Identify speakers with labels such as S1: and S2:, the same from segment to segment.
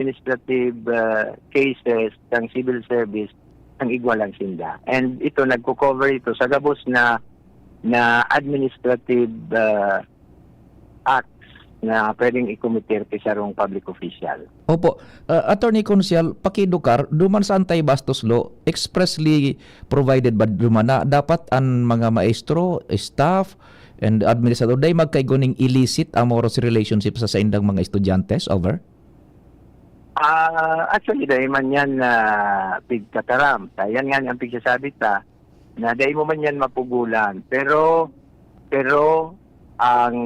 S1: administrative cases ng civil service ang igwalang sinda. And ito, nagko-cover ito sa gabos na administrative acts na pwedeng ikumitir sa sarong public official.
S2: Opo. Attorney Consial, pakidukar, duman sa anti-bastos law, expressly provided ba duman na dapat ang mga maestro, staff, and administrator day magkaiguning illicit amorous relationship sa indang mga estudyantes? Over?
S1: Actually, dahil man yan na pigkataram. Yan nga ang pigsasabi ta na dahil mo man yan mapugulan. Pero ang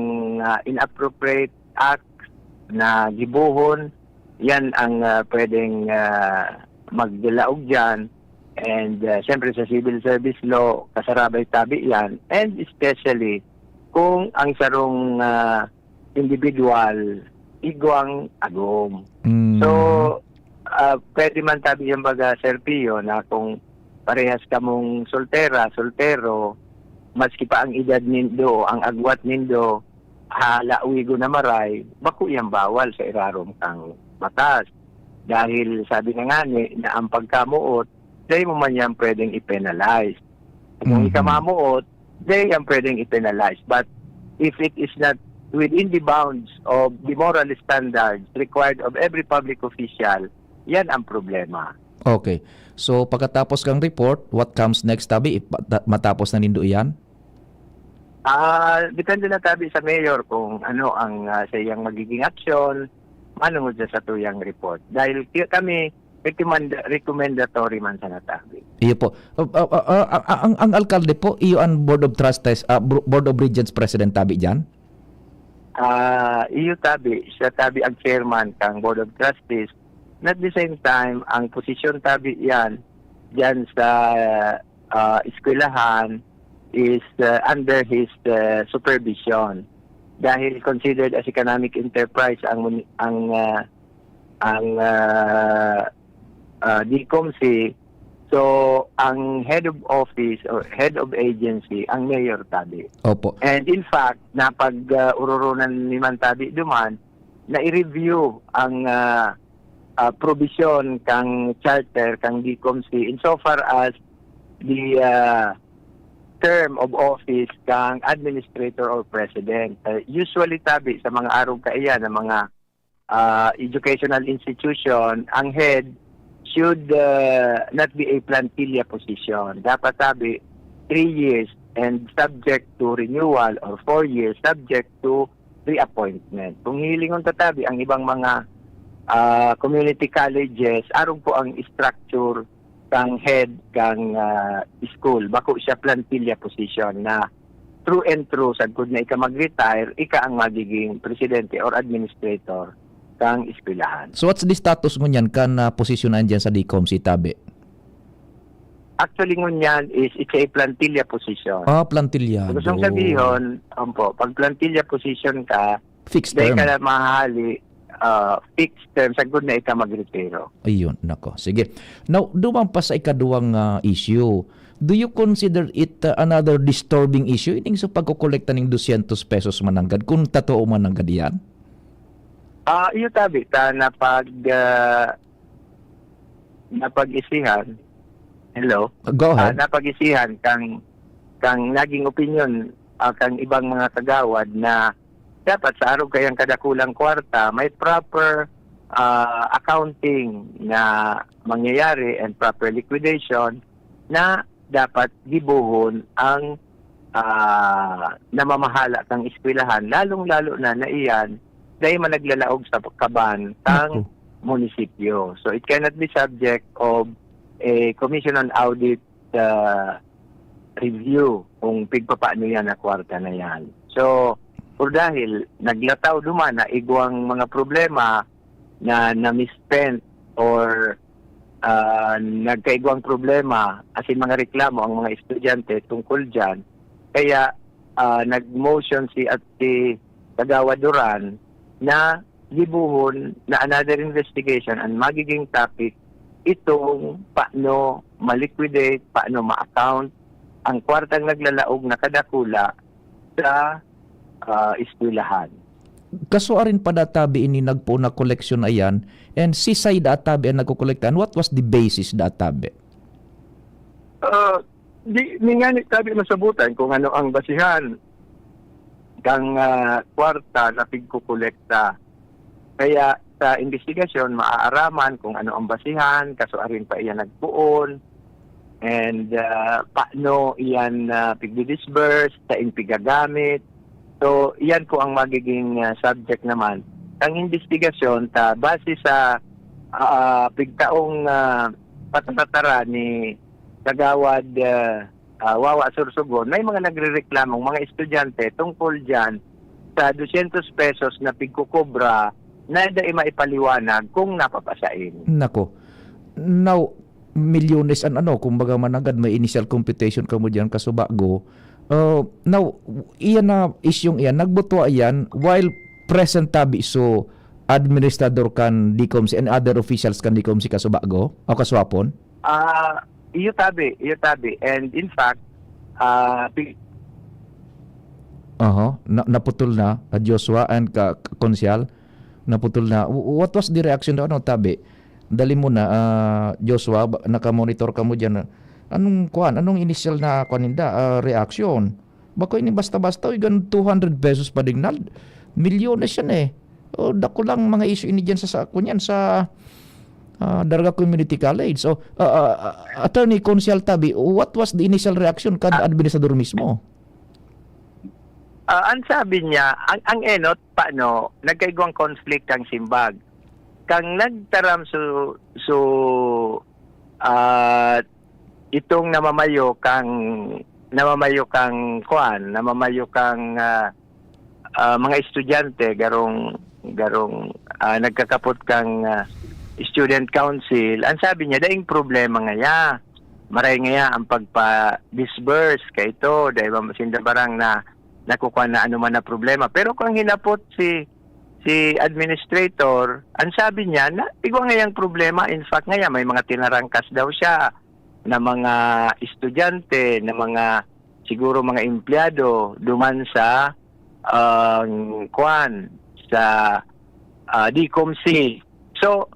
S1: inappropriate acts na gibuhon, yan ang pwedeng magdilaog dyan. And siyempre sa civil service law, kasarabay tabi yan. And especially kung ang sarong individual igwang agom. So, pwede man tabi yung baga, Sir Pio, na kung parehas ka mong soltero, maski pa ang edad nindo, ang agwat nindo, halauwigo na maray, baku yung bawal sa irarom kang batas. Dahil sabi na nga na ang pagkamuot, dahil mo man yan pwedeng i-penalize. Kung ikamamuot, dahil yan pwedeng i-penalize. But if it is not within the bounds of the moral standards required of every public official, yan ang problema.
S2: Okay. So, pagkatapos kang report, what comes next, tabi? Matapos na nindo yan?
S1: Depende na tabi sa mayor kung ano ang sa iyang magiging aksyon, manungod sa tuyang report. Dahil kami, recommendatory man sa natabi.
S2: Iyo po. Ang alkalde po, iyo ang Board of Trustees, Board of Regents President tabi dyan?
S1: Iyo tabi, siya tabi ang chairman kang Board of Trustees. At the same time, ang posisyon tabi yan dyan sa eskwelahan is under his supervision. Dahil considered as economic enterprise ang DCOMC, so ang head of office or head of agency ang mayor tabi.
S2: Opo.
S1: And in fact, napag-ururunan ni man tabi duman na i-review ang provision kang charter kang DCOMC insofar as the term of office kang administrator or president. Usually tabi sa mga arong kaiyan ng mga educational institution, ang head should not be a plantilla position. Dapat tabi 3 years and subject to renewal, or 4 years subject to reappointment. Kung hilingon tatabi ang ibang mga community colleges, arong po ang structure kang head kang school. Bako siya plantilla position na true and true, sagkod na ika mag-retire, ika ang magiging presidente or administrator kang eskwelahan.
S2: So what's the status ngunyan kan posisyonan dyan sa DCOMC tabi?
S1: Actually ngunyan is it's a plantilla position.
S2: Plantilla.
S1: Gusto kong sabihin, pag plantilla position ka,
S2: fixed
S1: dahil
S2: term.
S1: ka na mahali, fixed term, sagkod na ika mag-retiro.
S2: Ayun, nako. Sige. Now, duman pa sa ikaduwang issue. Do you consider it another disturbing issue? Ining sa pagkukolekta ng 200 pesos mananggad, kung totoo mananggad yan?
S1: Iyo tabi, napag-isihan. Hello?
S2: Go ahead.
S1: Napag-isihan kang naging opinion kang ibang mga kagawad na dapat sa araw kayang kadakulang kwarta, may proper accounting na mangyayari and proper liquidation na dapat gibuhon ang namamahala ng eskwelahan, lalong-lalo na iyan dahil managlalaog sa kaban ng munisipyo. So it cannot be subject of a commission on audit review kung pigpapaano yan na kwarta na yan. So, dahil naglataw duman na igwang mga problema na na-misspent or nagkaigwang problema asin mga reklamo ang mga estudyante tungkol dyan, kaya nag-motion si Kagawad Duran na gibuhon na another investigation and magiging topic itong paano ma-liquidate, paano ma-account ang kwartang naglalaog na kadakula sa eskwelahan.
S2: kasuarin pa databi ini nagpo na collection ayan and si say databi ang nagkokolekta. And what was the basis databi?
S1: Di nga ni tabi masabutan kung ano ang basihan kang kwarta na pigkukolekta. Kaya sa investigasyon maaaraman kung ano ang basihan, kasuarin pa iyan nagpuon, and paano iyan pigdi-disburse, sa pigagamit. So iyan po ang magiging subject naman. Ang investigasyon ta base sa pigtaong patatatara ni Kagawad Wawa Sorsogon, may mga nagrereklamong mga estudyante tungkol dyan sa 200 pesos na pigkukobra na dahil maipaliwanag kung napapasain.
S2: Nako. Now, milyones an kumbaga managad may initial computation kamo diyan kasubago. Now, iyan na isyong iyan, nagbutwa iyan while present tabi so administrador kan DICOMC and other officials kan DICOMC kasubago o kaswapon?
S1: Iyo tabi. And in fact,
S2: naputol na Joshua and Konsyal, naputol na. What was the reaction daw tabi? Dali mo na Joshua, naka-monitor ka mo diyan. Anong initial na reaction? Bako ini basta-basta gan 200 pesos pa dignal. Milyones yan eh. Dako lang mga issue ini diyan sa kunyan sa Darga Community College. So, Attorney Konsyal Tabi, what was the initial reaction kada administrador mismo?
S1: Ang sabi niya, ang enot, paano, nagkaigwang conflict ang simbag. Kang nagtaram itong namamayo kang mga estudyante garong nagkakapot kang student council. Ang sabi niya, daing problema nga maray nga ang pagpa-disburse kay ito dahil masinda barang na nakukuha na ano man na problema. Pero kung hinapot si administrator, ang sabi niya na igwa nga yung problema. In fact nga may mga tinarangkas daw siya na mga estudyante, na mga siguro mga empleyado duman sa sa DICOMC. So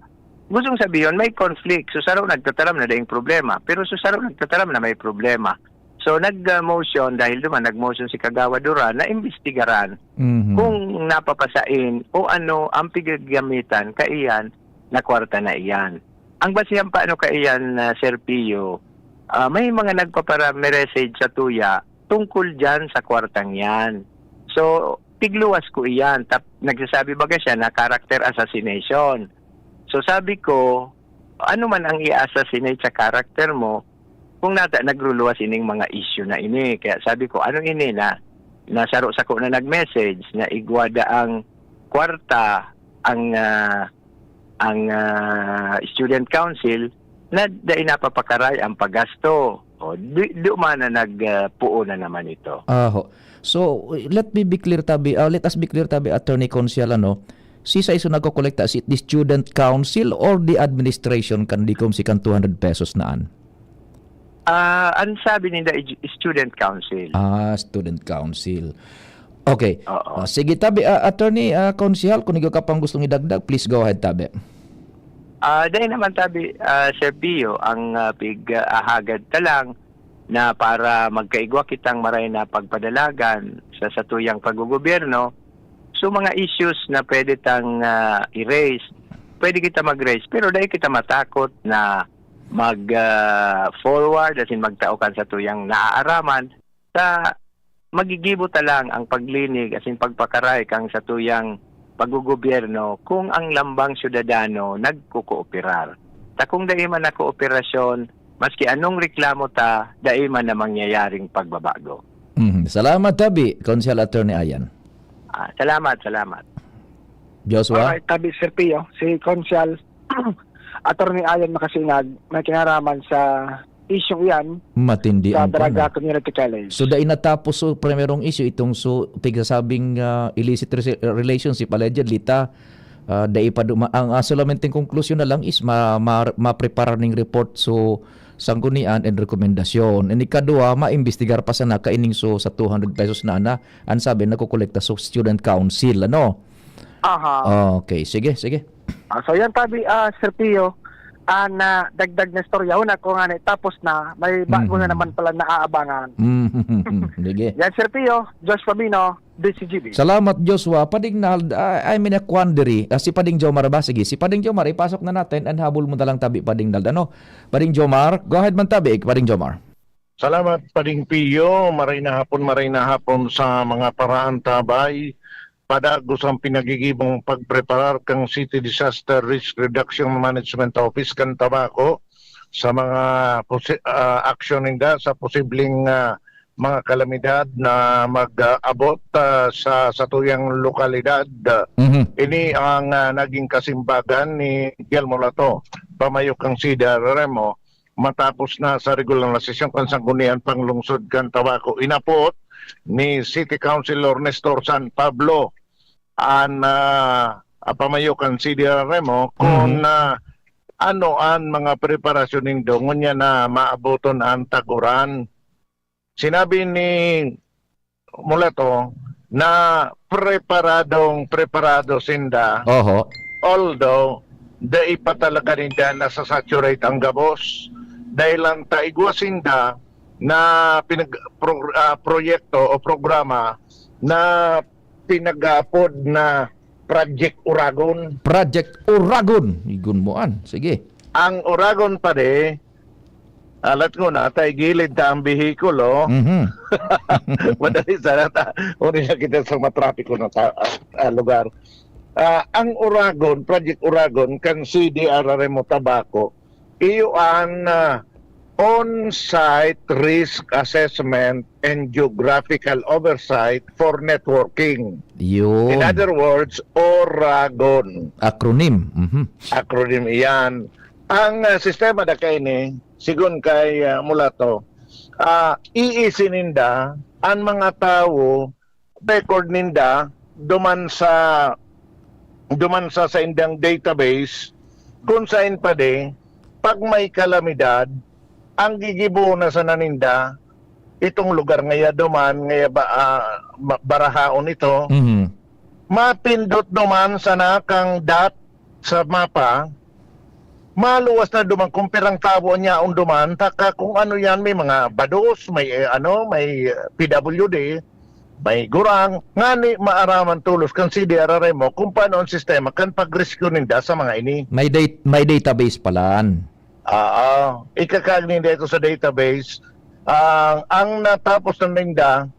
S1: gustong sabihin, may conflict. So, saraw nagtataram na daing problema. Pero so, saraw nagtataram na may problema. So, nag-motion, dahil duman, nag-motion si Kagawad Duran na imbestigaran kung napapasain o ano ang pigagamitan kaiyan na kwarta na iyan. Ang basihan pa ano kaiyan, Sir Pio, may mga nagpapara-message sa tuya tungkol dyan sa kwartang yan. So, tigluwas ko iyan. Nagsasabi baga siya na character assassination. So sabi ko, ano man ang i-assassinate sa karakter mo kung nagruluwas ining mga issue na ini. Kaya sabi ko, ano ini na nasaro sa ko na nag-message na igwada ang kwarta ang student council na dahil napapakaray ang paggasto. O, di man na nagpuo na naman ito.
S2: So let us be clear tabi, Attorney Konsyal, si sa iso nagkokolekta, is it the student council or the administration kan DICOMC kan 200 pesos naan?
S1: Ang sabi nila student council.
S2: Student council. Okay. Sige tabi, Attorney Konsyal, kung ikaw ka pang gustong idagdag, please go ahead tabi.
S1: Dahil naman tabi, Sir Pio, ang ahagad ta lang na para magkaigwa kitang maray na pagpadalagan sa satuyang paggugobyerno. So mga issues na pwede tang erase, pwede kita mag-raise, pero dahil kita matakot na mag-forward, asin magtaukan sa tuyang naaaraman, sa magigibo lang ang paglinig, asin pagpakaray kang sa tuyang paggugobyerno kung ang lambang syudadano nagkukooperar. Ta kung dahil man na kooperasyon, maski anong reklamo ta, dahil man na mangyayaring pagbabago.
S2: Salamat tabi, Konsyal Attorney Ayan.
S1: Salamat.
S2: Joshua?
S3: Alright, tabi Sir Pio, si Konsyal Attorney Ayan Makasingag, may kinaraman sa issue yan
S2: matindi
S3: sa
S2: ang
S3: Daraga Community College.
S2: So dahil natapos so primerong issue itong pigsasabing illicit relationship allegedly dahil pa ang solamente conclusion na lang is ma-prepare ning report so sanggunian and rekomendasyon. And ikadua, maimbestigar pa sana kaining so sa 200 pesos na ang sabi nagkokolekta so student council
S3: Aha.
S2: Okay, sige.
S3: So yan tabi, Sir Pio, na dagdag na storya. Una ko nga tapos na, may bago na naman pala naaabangan.
S2: Sige.
S3: Yan, Sir Pio, Josh Fabino, DCGB.
S2: Salamat, Joshua. Padingnal, I'm in a quandary. Si Pading Jomar ba? Sige, si Pading Jomar, ipasok na natin and habol mo na lang tabi, Padingnal. Ano? Pading Jomar, go ahead man tabi, Pading Jomar.
S4: Salamat Pading Pio, maray na hapon sa mga paraan tabay. Padagos ang pinagigibong pagpreparar kang City Disaster Risk Reduction Management Office kan Tabaco sa mga aksyon ninda sa posibleng mga kalamidad na mag-abot sa tuyang lokalidad. Ini ang naging kasimbagan ni Guillermo Lato, pamayok kang Sida Remo, matapos na sa regular na sesyon kan Sanggunian Panglungsod kan Tabaco. Inapot ni City Councilor Nestor San Pablo an pamayokan si Remo kung ano an mga preparasyon nindo ngunya na maaboton ang taguran. Sinabi ni Mulato na preparado sinda,
S2: Oho.
S4: although dai pa talaga ninda nasasaturate ang gabos dahil lang taigwasinda na proyekto o programa na pinag-apod na Project Uragon.
S2: Project Uragon. Igun mo an. Sige.
S4: Ang Uragon pa de, alat ko na, tay gilid ta ang bihikulo. Madali sana ta, uni na kita sa matrapiko na lugar. Ang Uragon, Project Uragon, kan CDRRM Tabaco, iyo ang on-site risk assessment and geographical oversight for networking.
S2: Yun.
S4: In other words, Oragon.
S2: Acronym.
S4: Acronym iyan. Ang sistema na kay ni, sigun kay Mulato, iisininda ang mga tao, record ninda, duman sa indang database, kung saan pa de, pag may kalamidad, ang gigibo na sa naninda, itong lugar ngaya duman, ngaya barahaon ito, mapindot duman sa nakang sa mapa, maluwas na duman kung pirang tabo niya ang duman, taka kung ano yan, may mga bados, may may PWD, may gurang, nga ni maaraman tulos kan CDRRM mo kung paano ang sistema kan pag-rescue ninda sa mga ini.
S2: May database palaan.
S4: Ikakagnin dito sa database. Ang natapos ng ninda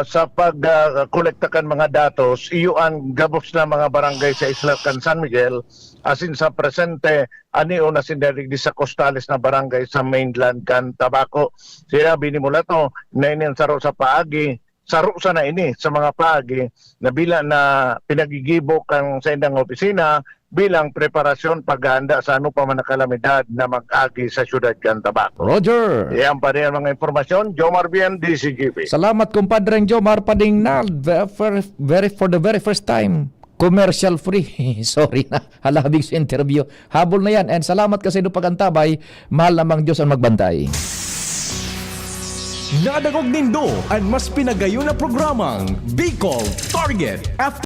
S4: sa pag-kolektakan mga datos, iyo ang gabos na mga barangay sa Isla kan San Miguel, asin sa presente, anio na sindarig di sa costales na barangay sa mainland kan Tabaco. Sinabi ni Mulato, na inin saro sa paagi, saro sa na ini sa mga paagi, na bila na pinagigibo kang sa indang opisina, bilang preparasyon paghahanda sa ano pa man na kalamidad na mag-agi sa syudad kan Tabaco.
S2: Roger.
S4: Yan pa rin ang mga informasyon. Jomar Bien, DCGP.
S2: Salamat kumpadreng Jomar Padingnal. For the very first time, commercial free. Sorry na, halabig sa interview. Habol na yan. And salamat kasi do pagantabay. Mahal namang Diyos ang magbantay.
S5: Nadagog nindo ang mas pinagayon na programang Bicol Target